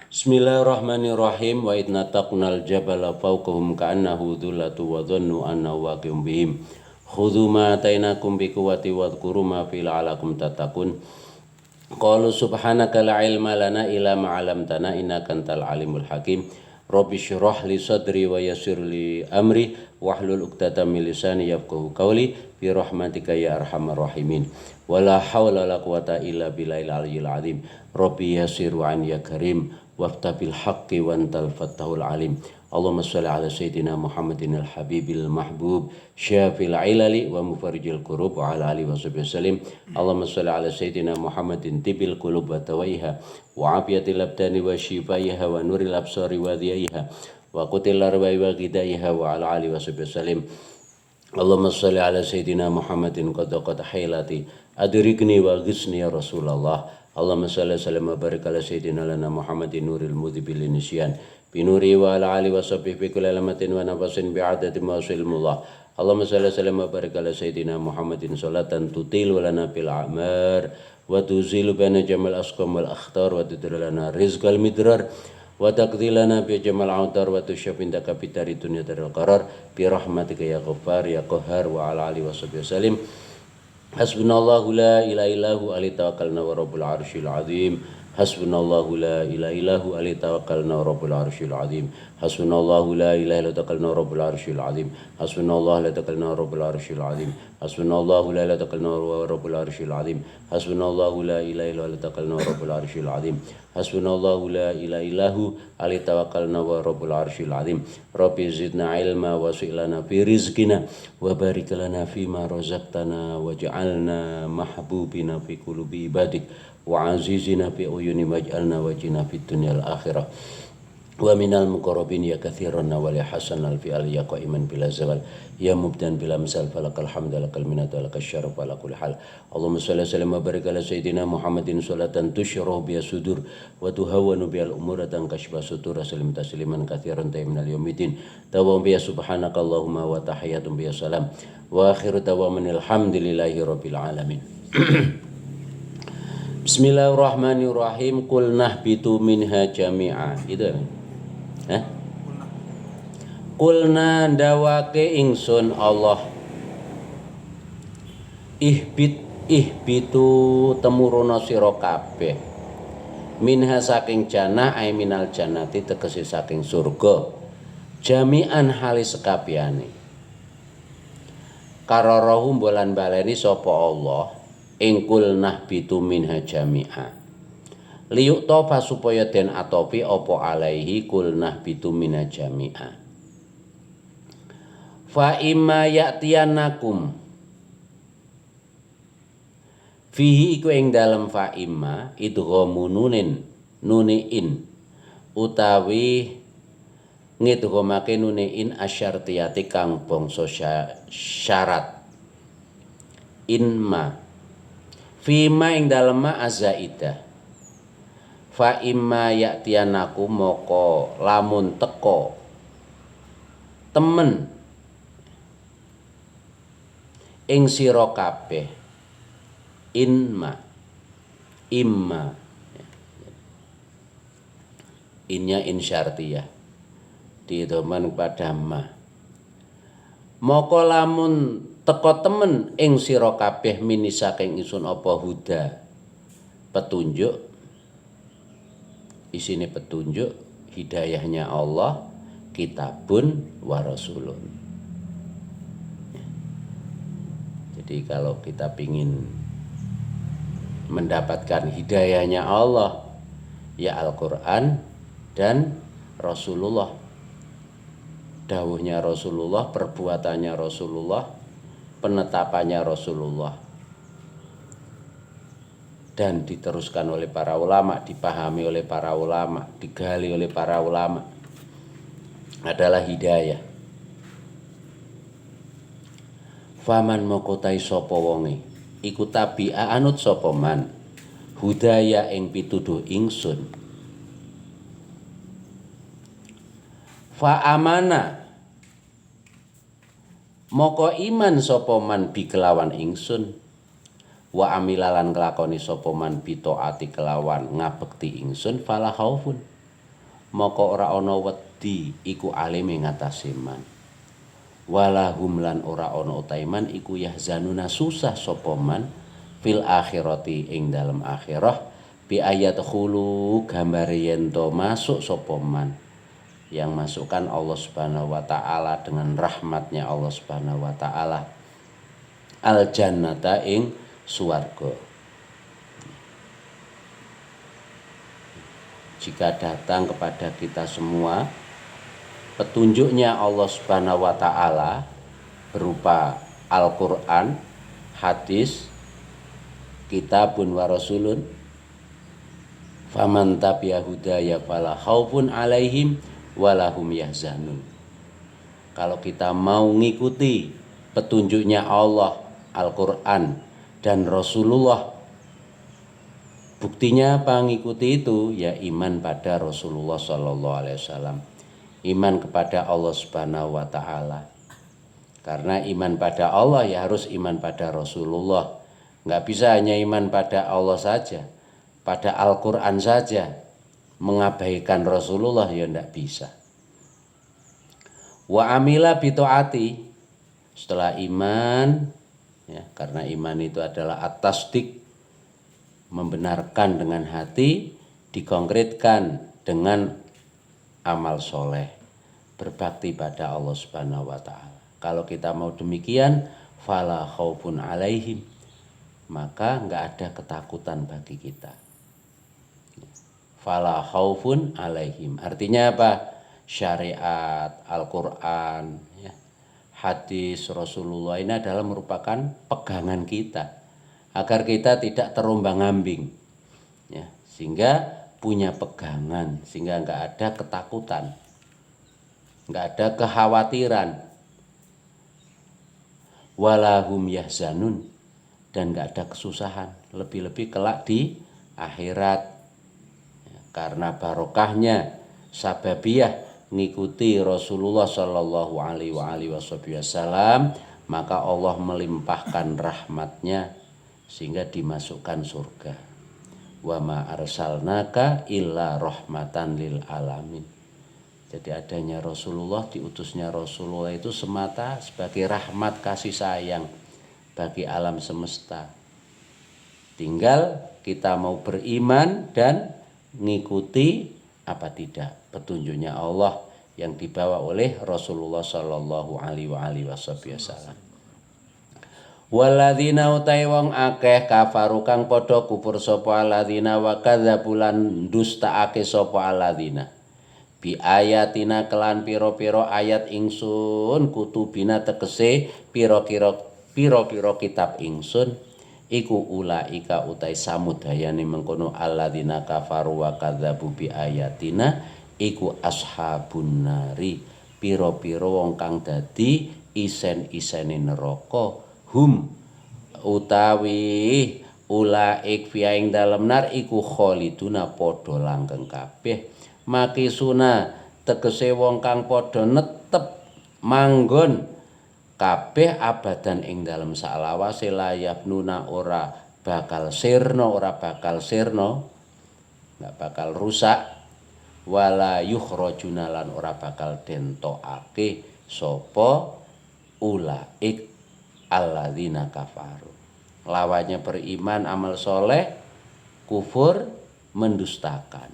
Bismillahirrahmanirrahim. Wa idna taqnal jabala fawqahum ka'annahu dhullatu wa dhannu annahu waqi'un bihim. Khudhu ma atainakum biquwwati wadhkuru ma fihi la'allakum tattaqun. Qalu subhanaka la ilma lana illa ma 'allamtana innaka antal alimul hakim. Rabbi shrah li sadri wa yassir li amri wahlul 'uqdatam min lisani yafqahu qawli bi rahmatika ya arhamar rahimin. Wala haula wala quwata illa billahil aliyyil azim. Rabbi yassir wa an ya karim waftabil haqqi wa antal fattahul alim. Allahumma shalli ala sayyidina Muhammadin al-habibil mahbub syafil ilali wa mufarijil kurub wa ala alihi wa sahbihi wasallim. Allahumma shalli ala sayyidina Muhammadin tibil qulub wa tawaiha wa afiyatil abdani wa shifaiha wa nuril absari wa dhiyaiha wa qutil arwai wa ghidaiha wa ala alihi wa sahbihi wasallim. Allahumma shalli ala sayyidina Muhammadin qad hailati adrikni wa ghisni ya Rasulullah. Allahumma shalli wa barik ala sayyidina lana Muhammadin nuril mudhibil nisyan binuri wa ala alihi wa sahbihi fi kulli lamatin wa nafasin bi'adati ma ilmullah. Allahumma shalli wa barik ala sayyidina Muhammadin salatan tutilu lana bil a'mar wa tuzilu bana jamal asqam wal akhtar wa tudri lana rizqal midrar wa taqdi lana bi jamal autar wa tusyafin daka fitari dunya darul qarar bi rahmatika ya ghaffar ya qahhar wa ala alihi wa sahbihi wasallim. Hasbunallahu la ilaha illahu alaihi tawakkalna wa rabbul arsyil azim. Hasbunallahu la ilaha illahu alaihi tawakkalna wa rabbul arsyil azim. Hasbunallahu la ilaha illahu tawakkalna wa rabbul arsyil azim. Hasbunallahu la tawakkalna wa rabbul arsyil azim. Hasbunallahu la ilaha tawakkalna wa rabbul arsyil azim. Hasbunallahu la ilaha illahu tawakkalna wa rabbul arsyil azim. Hasbunallahu la ilaha illahu alaihi tawakkalna wa rabbul arsyil azim. Rabbi zidna ilma wa silana fi rizqina wa barik lana fima razaqtana waj'alna mahbubina fi qulubi ibadik wa azizina fi uyuni waj'alna wajina fid dunyal akhirah wa minal muqarrabin ya katsiran wa li hasanal fi al yaqaiman bila zawal ya mubdan bila misal falakal hamdu lakal minatu lakal syaraf ala kulli hal. Allahumma shalli wa barik ala sayyidina Muhammadin salatan tusyrahu biha sudur wa tuhawwanu bihal umuratan kashfa sutur salim tasliman katsiran minal yaumiddin tawam biha subhanaka Allahumma wa tahiyatum biha salam wa akhiru tawamanil hamdulillahi rabbil alamin. Bismillahirrahmanirrahim. Qul nahbitu minha jami'a. Itu. Qulna ndawake ingsun Allah. Ihbitu temuruna sira kabeh. Minha saking jannah ay minal jannati tegese saking surga. Jami'an hali sekabehane. Kararahu bolan baleni sapa Allah. Ingkul nahbitu minha jami'a liyuk tofa supaya den atopi opo alaihi kul nahbitu minha jami'a fa imma ya'tiyanakum fihi iku ing dalem fa imma idghamu nuniin utawi ngidghamake nuniin asyartiyati kang bangsa syarat inma fima ing dalem azaidah fa imma ya'tiyanaku moko lamun teko temen ing sira kabeh imma innya insyartiyah didhaman pada ma moko lamun teko temen ing sira kabeh mini saking isun apa huda petunjuk isine petunjuk hidayahnya Allah kitabun wa rasulun. Jadi kalau kita pingin mendapatkan hidayahnya Allah ya Al-Qur'an dan Rasulullah, dawuhnya Rasulullah, perbuatannya Rasulullah, penetapannya Rasulullah, dan diteruskan oleh para ulama, dipahami oleh para ulama, digali oleh para ulama adalah hidayah. Faman mokotai sapa wonge iku tabi'a anut sapa man hudaya ing pituduh ingsun fa amana moko iman sapa man bi kelawan ingsun wa amilalan kelakoni sapa man bi taati kelawan ngabekti ingsun fala khaufun maka ora ana wedi iku alime ngatasi man. Walahum lan ora ana utaiman iku yahzanuna susah sapa man fil akhirati ing dalem akhirah bi ayat khulu gambar yen to masuk sapa man. Yang masukkan Allah Subhanahu wa taala dengan rahmatnya Allah Subhanahu wa taala al jannata ing swarga. Jika datang kepada kita semua petunjuknya Allah Subhanahu wa taala berupa Al-Qur'an, hadis, kitabun wa rasulun, faman tabi'a hudaya fala khaufun alaihim walahum yahzanun. Kalau kita mau ngikuti petunjuknya Allah, Al-Qur'an dan Rasulullah, buktinya apa ngikuti itu? Ya iman pada Rasulullah sallallahu alaihi wasallam. Iman kepada Allah Subhanahu wa taala. Karena iman pada Allah ya harus iman pada Rasulullah. Enggak bisa hanya iman pada Allah saja, pada Al-Qur'an saja. Mengabaikan Rasulullah ya enggak bisa. Wa amila bi taati. Setelah iman ya, karena iman itu adalah at-tasdiq, membenarkan dengan hati, dikonkretkan dengan amal soleh, berbakti pada Allah Subhanahu wa taala. Kalau kita mau demikian, fala khaufun alaihim, maka enggak ada ketakutan bagi kita. Fala khaufun alaihim artinya apa? Syariat, Al-Qur'an, ya, hadis Rasulullah ini adalah merupakan pegangan kita agar kita tidak terombang-ambing, ya, sehingga punya pegangan, sehingga enggak ada ketakutan, enggak ada kekhawatiran. Walahum yahzanun, dan enggak ada kesusahan, lebih-lebih kelak di akhirat, ya, karena barokahnya sababiyah ngikuti Rasulullah sallallahu alaihi wasallam, maka Allah melimpahkan rahmatnya sehingga dimasukkan surga. Wa ma arsalnaka illa rahmatan lil alamin. Jadi adanya Rasulullah, diutusnya Rasulullah itu semata sebagai rahmat kasih sayang bagi alam semesta. Tinggal kita mau beriman dan ngikuti apa tidak petunjuknya Allah yang dibawa oleh Rasulullah sallallahu alaihi wasallam. Walladzina utai wong akeh kafaru kang padha kufur sapa alladzina wa kadzabulan dustaake sapa alladzina bi ayatina kelan pira-pira ayat ingsun kutubina tegese pira-pira kitab ingsun iku ulaika utai samudayane mengkono alladzina kafaru wa kadzabu bi ayatina iku ashabun nari pira-pira wong kang dadi isen-isene neraka. Hum utawi ulaik fi ing dalem nar iku khaliduna padha langgeng kabeh makisuna tegese wong kang padha netep manggon kabeh abadan ing dalem salawase layabnuna ora bakal sirna enggak bakal rusak wala yukhrajuna lan ora bakal dentokake sapa ulaik alladzina kafaru. Lawannya beriman amal soleh, kufur mendustakan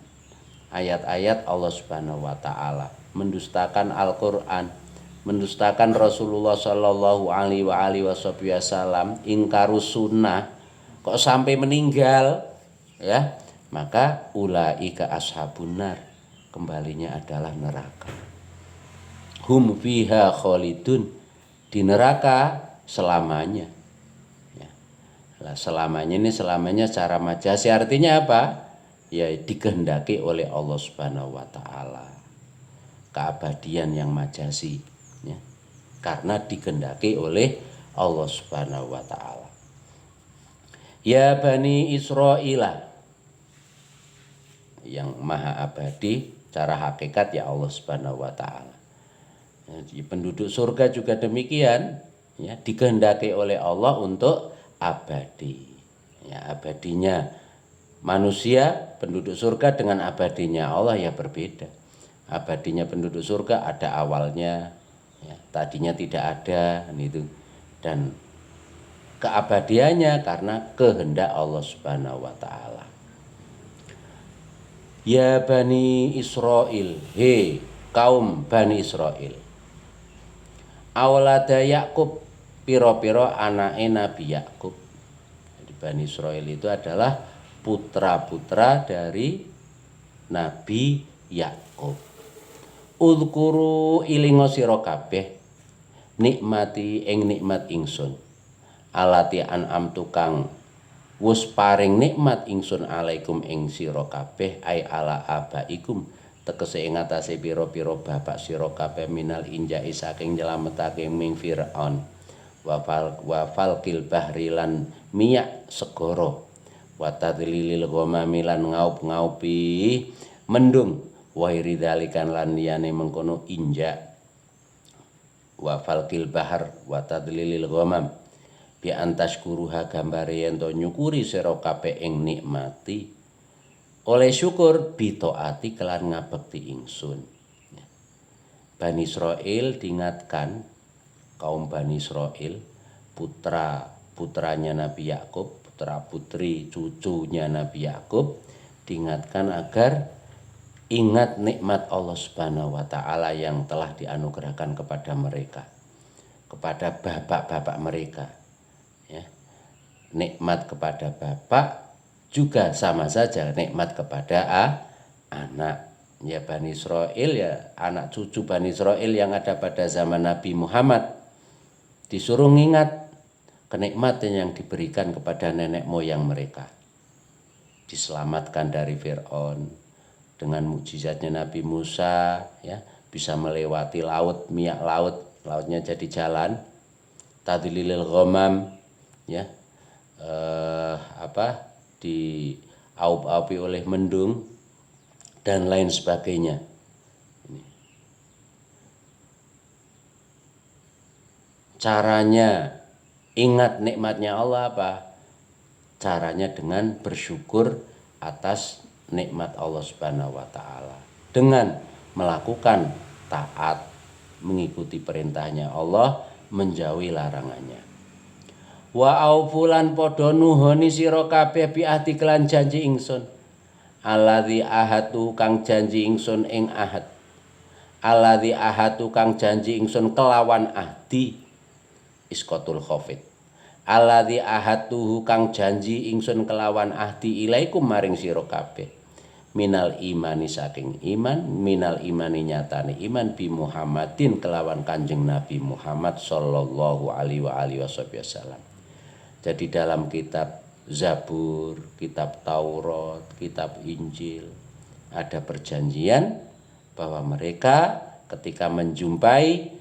ayat-ayat Allah Subhanahu wa taala, mendustakan Al-Qur'an, mendustakan Rasulullah sallallahu alaihi wasallam, ingkarus sunnah kok sampai meninggal, ya, maka ulaika ashabun nar, kembalinya adalah neraka. Hum fiha khalidun, di neraka selamanya, ya. Nah, selamanya ini selamanya secara majasi artinya apa? Ya dikehendaki oleh Allah Subhanahu wa taala, keabadian yang majasi, ya, karena dikehendaki oleh Allah Subhanahu wa taala. Ya Bani Israila, yang maha abadi secara hakikat ya Allah Subhanahu wa taala. Jadi penduduk surga juga demikian, ya, dikehendaki oleh Allah untuk abadi. Ya, abadinya manusia penduduk surga dengan abadinya Allah ya berbeda. Abadinya penduduk surga ada awalnya, ya, tadinya tidak ada itu, dan keabadiannya karena kehendak Allah Subhanahu wa taala. Ya Bani Israel, he kaum Bani Israel, awlada Yakub, piro-piro anake Nabi Yakub. Jadi Bani Israel itu adalah putra-putra dari Nabi Yakub. Udhkuru ilingo sira kabeh nikmati ing nikmat ingsun, alati an'am tukang wus paring nikmat ingsun alaikum ing sira kabeh, ai ala abaikum tegese ing atase pira-pira bapak sira kabeh, minal injai saking nyelametake ming Firaun, wa falqil bahri lan miyak segara, wa tadlilil ghamami lan ngaup-ngaupi mendung, wa iridalikan lan liyane mengkono inja, wa falqil bahar wa tadlilil ghamam bi antas kuruha gambare yen to nyukuri sira kabeh ing nikmati oleh syukur bitaati kelan ngabekti ingsun. Bani Israil diingatkan, kaum Bani Israil, putra-putranya Nabi Yakub, putra-putri cucunya Nabi Yakub, diingatkan agar ingat nikmat Allah Subhanahu wa taala yang telah dianugerahkan kepada mereka, kepada bapak-bapak mereka. Ya. Nikmat kepada bapak juga sama saja nikmat kepada anak. Ya Bani Israil, ya anak cucu Bani Israil yang ada pada zaman Nabi Muhammad disuruh mengingat kenikmatan yang diberikan kepada nenek moyang mereka. Diselamatkan dari Firaun dengan mukjizatnya Nabi Musa, ya, bisa melewati laut, miyak lautnya jadi jalan. Tadlilil ghamam, ya, diaup-aupi oleh mendung dan lain sebagainya. Caranya ingat nikmatnya Allah apa? Caranya dengan bersyukur atas nikmat Allah Subhanahu wa taala, dengan melakukan taat, mengikuti perintahnya Allah, menjauhi larangannya. Wa aufulan padha nuhoni sira kabeh bi ahdi kelan janji ingsun, alladzi ahatu kang janji ingsun ing ahad, alladzi ahatu kang janji ingsun kelawan ahdi, iskotul khafid, alladzi ahatuhu kang janji ingsun kelawan ahdi ilaikum maring sira kabeh, minal imani saking iman, minal imani nyatane iman bi Muhammadin kelawan Kanjeng Nabi Muhammad sallallahu alaihi wasallam. Jadi dalam kitab Zabur, kitab Taurat, kitab Injil ada perjanjian bahwa mereka ketika menjumpai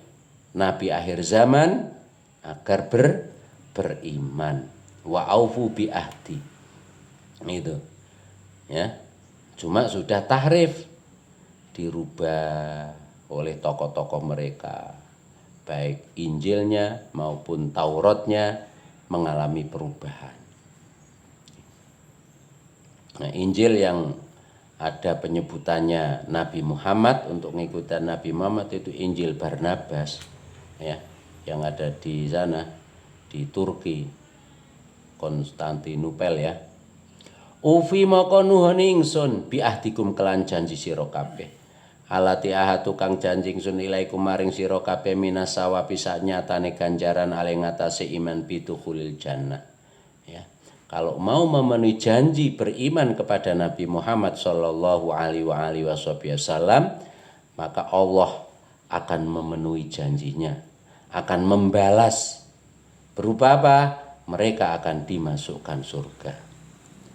Nabi akhir zaman agar beriman. Wa aufu bi ahdi. Itu. Ya. Cuma sudah tahrif, dirubah oleh tokoh-tokoh mereka, baik Injilnya maupun Tauratnya mengalami perubahan. Nah, Injil yang ada penyebutannya Nabi Muhammad, untuk mengikuti Nabi Muhammad itu Injil Barnabas, ya, yang ada di sana di Turki, Konstantinopel, ya. Ufi maka nuhoni ingsun bi ahdikum kelan janji sira kabeh, alati ahatu kang janji ingsun ilaikum maring sira kabeh minas sawabi sak nyatane ganjaran ale ngatasé iman bitukhulil jannah, ya. Kalau mau memenuhi janji beriman kepada Nabi Muhammad sallallahu alaihi wasallam, maka Allah akan memenuhi janjinya, akan membalas. Berupa apa? Mereka akan dimasukkan surga.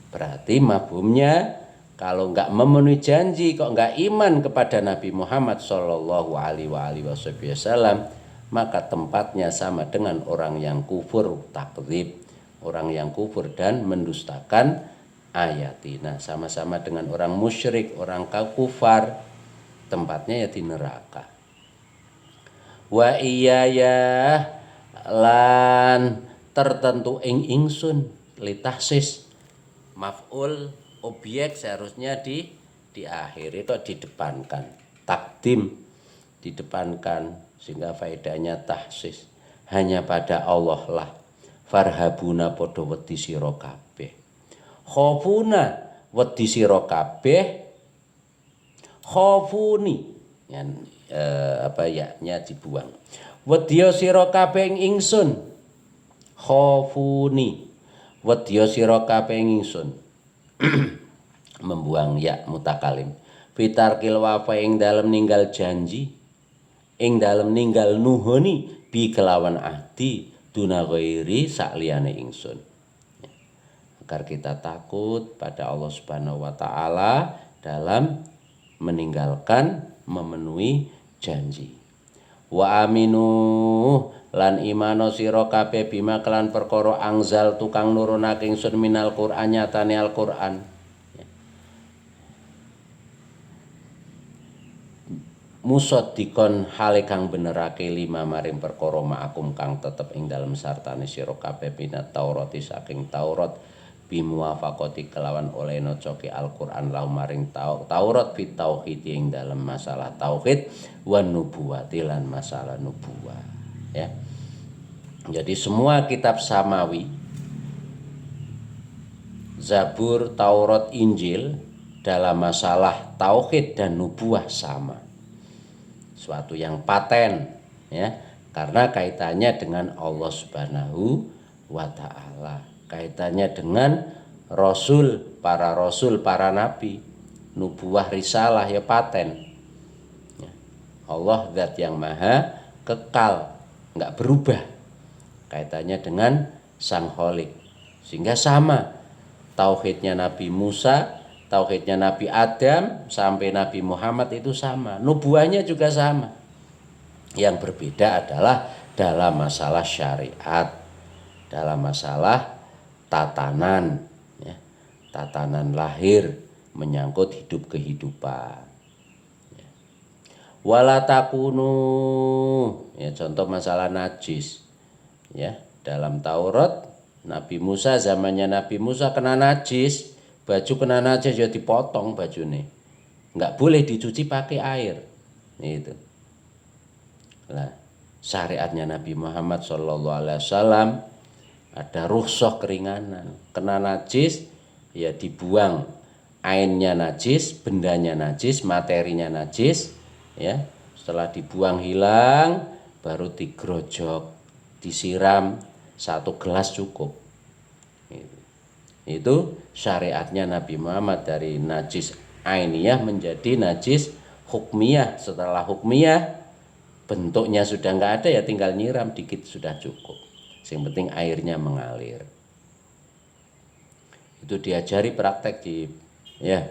Berarti mafhumnya, kalau enggak memenuhi janji, kok enggak iman kepada Nabi Muhammad sallallahu alaihi wasallam, maka tempatnya sama dengan orang yang kufur takdzib, orang yang kufur dan mendustakan ayatina, sama-sama dengan orang musyrik, orang kafir, tempatnya ya di neraka. Wa iyaya lan tertentu ing ingsun litahsis, maf'ul objek seharusnya diakhiri kok didepankan, takdim, didepankan, sehingga faedahnya tahsis. Hanya pada Allah lah farhabuna padha wedi sira kabeh, khofuna wedi sira kabeh, khofuni yang nya dibuang, wedi sira kabeh ingsun, khofuni wedi sira kabeh ingsun membuang ya mutakalim, fitarkil wafa ing dalem ninggal janji, ing dalem ninggal nuhoni bi kelawan ahdi duna ghairi sakliyane ingsun, agar kita takut pada Allah Subhanahu wa taala dalam meninggalkan memenuhi janji. Wa aminu lan imano sira kabeh bima kelan perkara angzal tukang nurunake ingsun minal Qur'an nyatane Al-Qur'an. Musaddiqon hale kang benerake lima maring perkara ma'akum kang tetep ing dalem sartane sira kabeh minat Taurati saking Taurat bimuwafaqati kelawan oleh nocoke Al-Qur'an lahu maring Taurat fit tauhid ing dalem masalah tauhid wan nubuwati lan masalah nubuwah, ya. Jadi semua kitab samawi, Zabur, Taurat, Injil dalam masalah tauhid dan nubuwah sama. Suatu yang paten, ya, karena kaitannya dengan Allah Subhanahu wa taala, kaitannya dengan rasul, para nabi, nubuwah risalah ya paten. Ya. Allah zat yang maha kekal, enggak berubah. Kaitannya dengan Sang Khalik. Sehingga sama tauhidnya Nabi Musa, tauhidnya Nabi Adam sampai Nabi Muhammad itu sama, nubuahnya juga sama. Yang berbeda adalah dalam masalah syariat, dalam masalah tatanan, ya, tatanan lahir menyangkut hidup kehidupan. Ya. Wala takunu, ya, contoh masalah najis, ya, dalam Taurat Nabi Musa, zamannya Nabi Musa kena najis, baju kena najis ya dipotong bajune, nggak boleh dicuci pakai air, itu. Nah, syariatnya Nabi Muhammad SAW ada rukhsah keringanan, kena najis ya dibuang, ainnya najis, bendanya najis, materinya najis, ya. Setelah dibuang hilang, baru digrojok, disiram 1 gelas cukup. Itu syariatnya Nabi Muhammad, dari najis ainiyah menjadi najis hukmiyah. Setelah hukmiyah bentuknya sudah nggak ada, ya tinggal nyiram dikit sudah cukup. Yang penting airnya mengalir. Itu diajari praktek di, ya,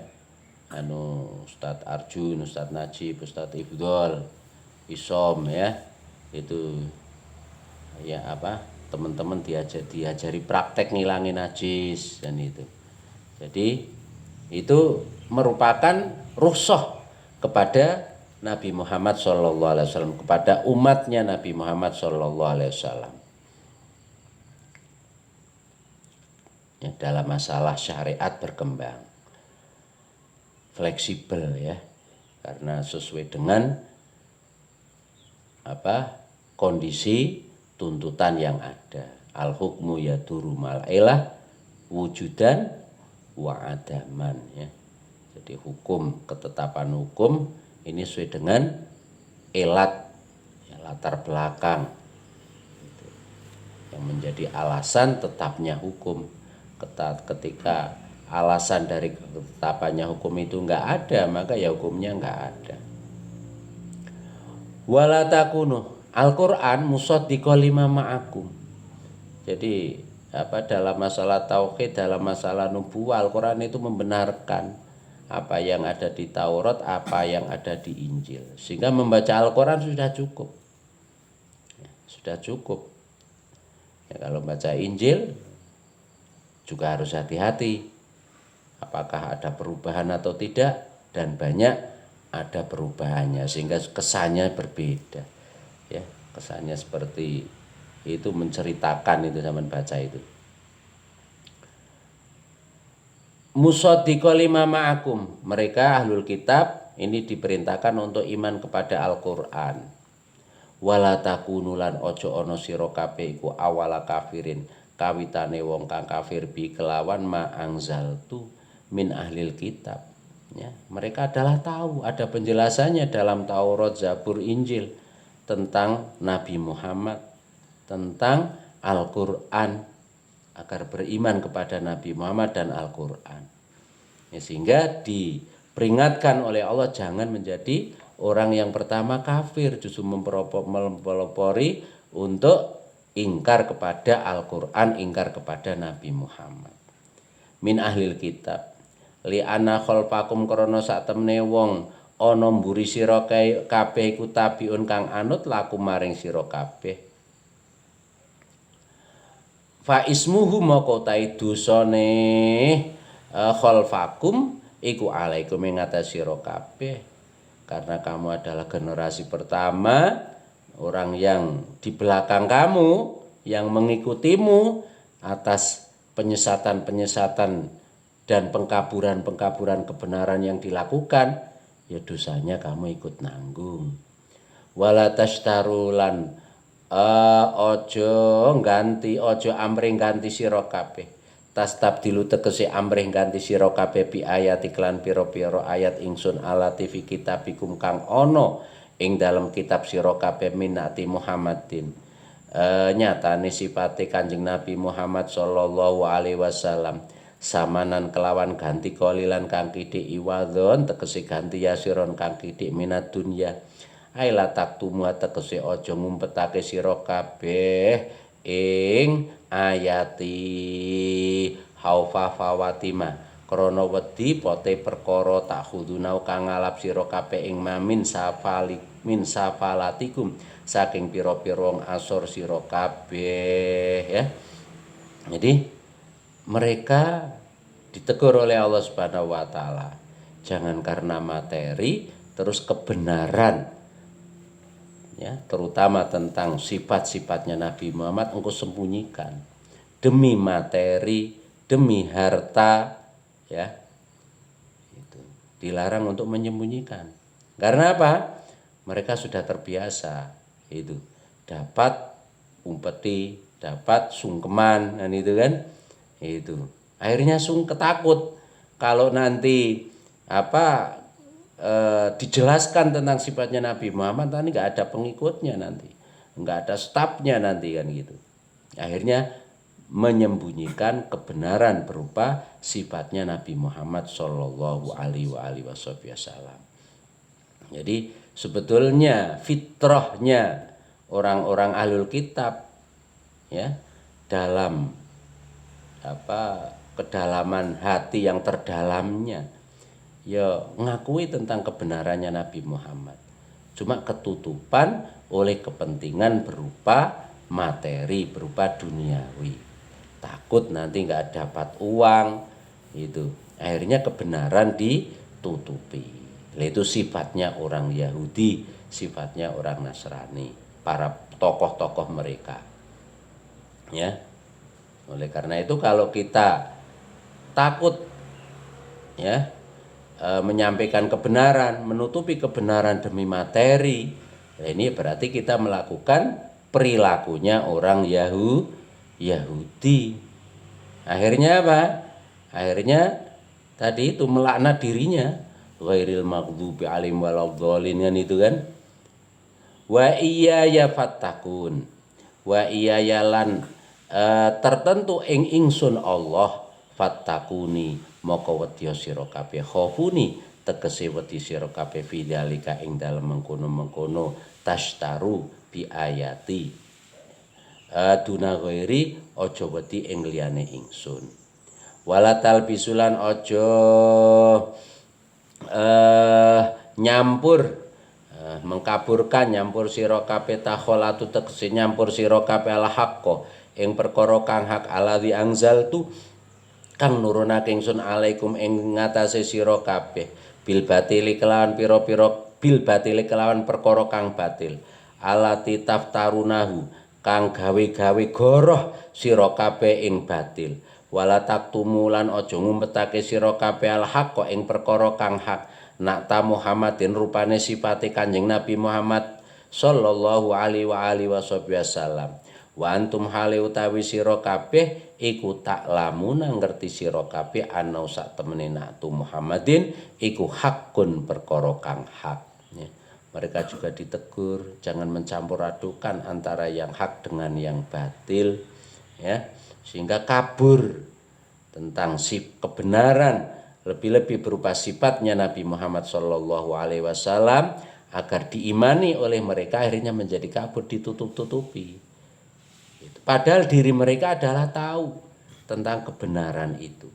Ustadz Arjun, Ustadz Najib, Ustadz Ifdol, Isom, ya, itu, ya, teman-teman diajari praktek ngilangin najis dan itu. Jadi itu merupakan rukhsah kepada Nabi Muhammad SAW, kepada umatnya Nabi Muhammad SAW, ya, dalam masalah syariat berkembang fleksibel, ya, karena sesuai dengan kondisi tuntutan yang ada. Al hukmu yaduru mal ilah wujudan wa adaman, ya. Jadi hukum, ketetapan hukum ini sesuai dengan elat, ya, latar belakang, gitu, yang menjadi alasan tetapnya hukum. Ketika alasan dari ketetapannya hukum itu enggak ada, maka ya hukumnya enggak ada. Wala takunu, Al-Qur'an musaddiqan lima ma'akum. Jadi dalam masalah tauhid, dalam masalah nubuwah, Al-Qur'an itu membenarkan apa yang ada di Taurat, apa yang ada di Injil. Sehingga membaca Al-Qur'an sudah cukup. Ya, sudah cukup. Ya, kalau baca Injil juga harus hati-hati. Apakah ada perubahan atau tidak, dan banyak ada perubahannya sehingga kesannya berbeda, ya, kesannya seperti itu, menceritakan itu zaman baca itu. Musaddiqan lima ma'akum, mereka ahlul kitab ini diperintahkan untuk iman kepada Al-Qur'an. Wala takunu lan ojo ono sira kabeh iku awala kafirin kawitane wong kang kafir bi kelawan ma angzaltu min ahlil kitab. Ya, mereka adalah tahu, ada penjelasannya dalam Taurat, Zabur, Injil tentang Nabi Muhammad, tentang Al-Qur'an, agar beriman kepada Nabi Muhammad dan Al-Qur'an. Ya, sehingga diperingatkan oleh Allah jangan menjadi orang yang pertama kafir, justru mempelopori untuk ingkar kepada Al-Qur'an, ingkar kepada Nabi Muhammad. Min ahlil kitab li ana khalfakum krana sak temene wong ana mburi sira kabeh iku tabiun kang anut laku maring sira kabeh. Fa ismuhu moko tai dosane khalfakum iku alaikum ing atas sira kabeh, karena kamu adalah generasi pertama, orang yang di belakang kamu yang mengikutimu atas penyesatan-penyesatan dan pengkaburan-pengkaburan kebenaran yang dilakukan, ya dosanya kamu ikut nanggung. Wala tashtarulan ojo amring ganti sira kabeh. Tastabdilu tegese amring ganti sira kabeh bi ayat iklan pira-pira ayat ingsun alati fi kitabikum kang ana ing dalam kitab sira kabeh minati Muhammadin. Nyatane sifate Kanjeng Nabi Muhammad sallallahu alaihi wasallam samanan kelawan ganti kolilan kang kidik iwadon tegese ganti yasiron kang kidik minat dunya. Aila taktumu tegese aja ngumpetake sira kabeh ing ayati haufa fawatima krana wedi pote perkara tak khuduna kang ngalap sira kabeh ing mamin safalatikum saking pira-pira wong asor sira kabeh, ya. Jadi mereka ditegur oleh Allah Subhanahu wa taala, jangan karena materi terus kebenaran, ya, terutama tentang sifat-sifatnya Nabi Muhammad engkau sembunyikan demi materi, demi harta, ya. Itu dilarang untuk menyembunyikan. Karena apa? Mereka sudah terbiasa itu dapat umpeti, dapat sungkeman, dan itu kan itu akhirnya ketakut kalau nanti dijelaskan tentang sifatnya Nabi Muhammad, nanti nggak ada pengikutnya, nanti nggak ada stafnya nanti kan gitu. Akhirnya menyembunyikan kebenaran berupa sifatnya Nabi Muhammad Shallallahu Alaihi Wasallam. Jadi sebetulnya fitrahnya orang-orang ahlul kitab, ya, dalam kedalaman hati yang terdalamnya, ya ngakui tentang kebenarannya Nabi Muhammad, cuma ketutupan oleh kepentingan berupa materi, berupa duniawi, takut nanti nggak dapat uang, itu akhirnya kebenaran ditutupi. Itu sifatnya orang Yahudi, sifatnya orang Nasrani, para tokoh-tokoh mereka, ya. Oleh karena itu kalau kita takut, ya, menyampaikan kebenaran, menutupi kebenaran demi materi, ini berarti kita melakukan perilakunya orang Yahudi. Akhirnya apa? Akhirnya tadi itu melaknat dirinya, ghairil maghdubi alaihim waladhdallin, kan itu kan. Wa iyaya fattakun, wa iyaya lan tertentu ing ingsun Allah fattakuni maka wedya sira kabeh, khofuni tegese wedi sira kabeh fidzalika ing dalem mengkono-mengkono tashtaru bi ayati duna ghairi aja wedi ing liyane ingsun. Wala talbisulan aja nyampur mengkaburkan nyampur sira kabeh takholatu tegese nyampur sira kabeh al haqqo ing perkara kang hak alladzi anzaltu kang nurunake ingsun alaikum ing ngatasé sira kabeh bil batili kelawan pira-pira bil batili kelawan perkara kang batil alati taftarunahu kang gawe-gawe goroh sira kabeh ing batil wala taktumu lan aja ngumpetake sira kabeh al haqqo ing perkara kang hak nakta Muhammadin rupane sipate Kanjeng Nabi Muhammad sallallahu alaihi wasallam. Wa antum hale utawi sira kabeh iku taklamuna ngerti sira kabeh ana sak temene naktu Muhammadin iku hakun perkara kang hak. Ya. Mereka juga ditegur jangan mencampur adukan antara yang hak dengan yang batil, ya, sehingga kabur tentang kebenaran, lebih-lebih berupa sifatnya Nabi Muhammad sallallahu alaihi wasallam agar diimani oleh mereka, akhirnya menjadi kabur, ditutup-tutupi. Padahal diri mereka adalah tahu tentang kebenaran itu.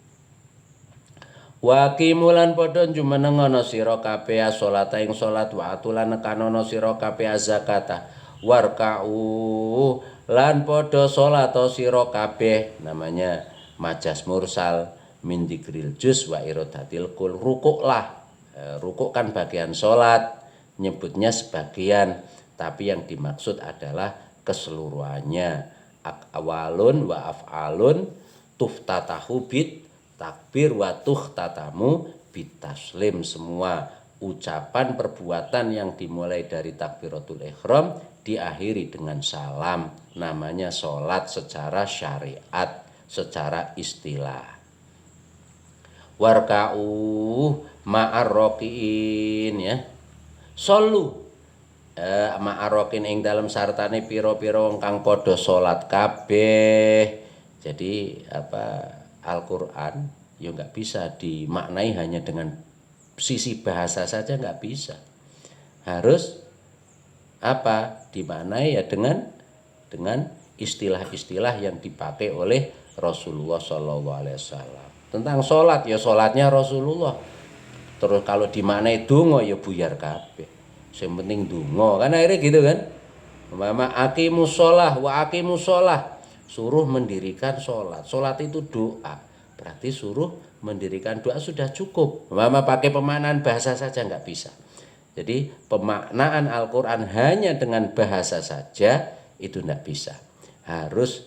Wa qimulan padha jumenengono sira kabeh salat ing salat wa atulan nekanono sira kabeh zakata warka'u lan padha salat sira kabeh, namanya majas mursal min dzikril juz wa iradatil kul. Rukuklah, rukuk kan bagian salat, nyebutnya sebagian, tapi yang dimaksud adalah keseluruhannya. Awalun wa af'alun tuftatahu bit takbir wa tuhtatamu bitaslim. Semua ucapan perbuatan yang dimulai dari takbiratul ihram diakhiri dengan salam, namanya sholat secara syariat, secara istilah. Warka'u ma'arrokiin, ya, solu ma'arrokin ing dalam sartane piro-piro kang podo sholat kabeh. Jadi Al-Quran ya nggak bisa dimaknai hanya dengan sisi bahasa saja, nggak bisa. Harus dimaknai ya dengan istilah-istilah yang dipakai oleh Rasulullah SAW. Tentang sholat ya sholatnya Rasulullah. Terus kalau dimaknai dungo ya buyar kabeh. Yang penting dungo kan, akhirnya gitu kan. Mama aqimus sholah wa aqimus sholah, suruh mendirikan sholat. Sholat itu doa, berarti suruh mendirikan doa sudah cukup. Mama pakai pemaknaan bahasa saja nggak bisa. Jadi pemaknaan Al-Quran hanya dengan bahasa saja itu nggak bisa. Harus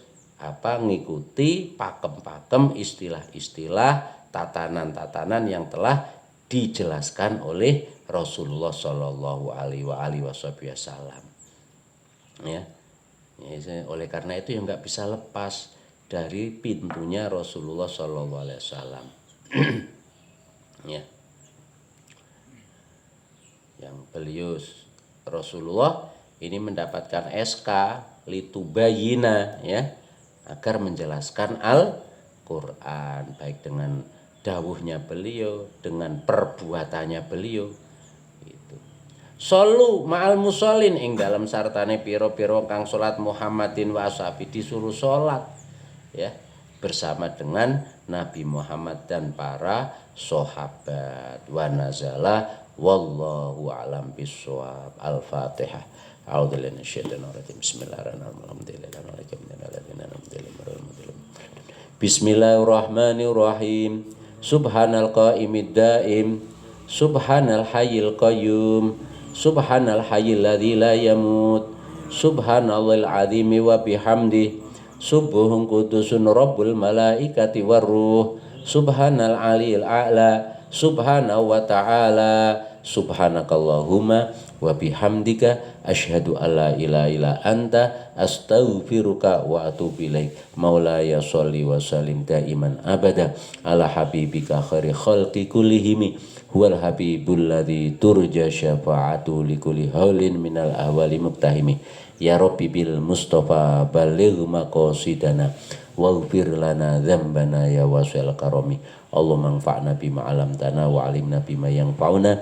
ngikuti pakem-pakem istilah-istilah, tatanan-tatanan yang telah dijelaskan oleh Rasulullah Shallallahu Alaihi Wasallam. Ya, oleh karena itu yang nggak bisa lepas dari pintunya Rasulullah Shallallahu Alaihi Wasallam. Ya, yang beliau Rasulullah ini mendapatkan SK litubayina, ya, agar menjelaskan Al-Quran baik dengan dawuhnya beliau, dengan perbuatannya beliau. Gitu. Solu ma'al musallin ing dalam sartane piro-piro kang salat Muhammadin wa ashabi, disuruh salat, ya, bersama dengan Nabi Muhammad dan para sahabat. Wa nazala wallahu a'lam bissawab. Al-Fatihah. A'udzubillahi minasyaitonir rajim. Bismillahirrahmanirrahim. Bismillahirrahmanirrahim. Subhanal qaimid daim, subhanal hayyil qayyum, subhanal hayyil ladzi la yamut, subhanallahil azimi wa bihamdi, subuhun qudusun rabbul malaikati warruh, subhanal aliyil a'la, subhanahu wa ta'ala, subhanakallahumma wa bihamdika asyhadu alla ilaha illa anta astaghfiruka wa atubu ilaik. Maulaya sholli wa sallim daiman abada ala habibika khairi khalqi kullihim huwal habibul ladzi turja syafa'atu likulli haulin minal ahwali muktahimi. Ya Rabbi bil Mustafa baligh maqasidana waghfir lana dzambana ya wasi'al karami. Allahumma anfa'na bima 'allamtana wa 'allimna bima yanfa'una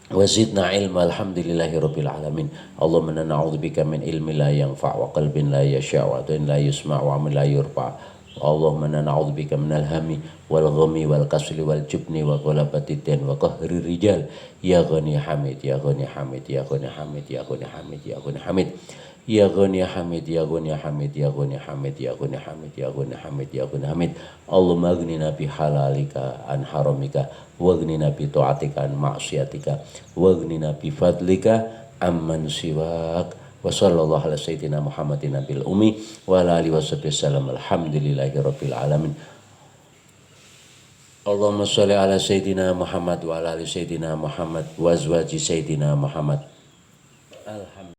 wa zidna ilma. Alhamdulillahi rabbil alamin. Allahumma inna na'udzubika min ilmin la yanfa' wa qalbin la yasha' wa atin la yusma' wa amin la yurfa'. Allahumma inna na'udzubika minal hammi wal ghammi wal kasli wal jubni wa ghalabati din wa qahri rijal. Ya Ghani Hamid, ya Ghani Hamid, ya Ghani Hamid, ya Ghani Hamid, ya Ghani Hamid, ya Ghani Hamid, ya Ghani Hamid, ya Ghani Hamid, ya Ghani Hamid, ya Ghani Hamid, ya Ghani Hamid. Allahumma aghnina bi halalika an haramika waghnina bi ta'atika an ma'siyatika waghnina bi fadlika amman siwak. Wa sallallahu ala sayyidina Muhammadin nabil ummi wa ala alihi washabihi wasallam. Alhamdulillahi rabbil alamin. Allahumma sholli ala Sayyidina Muhammad wa ala ali Sayyidina Muhammad wa azwaji Sayyidina Muhammad. Alhamdulillah.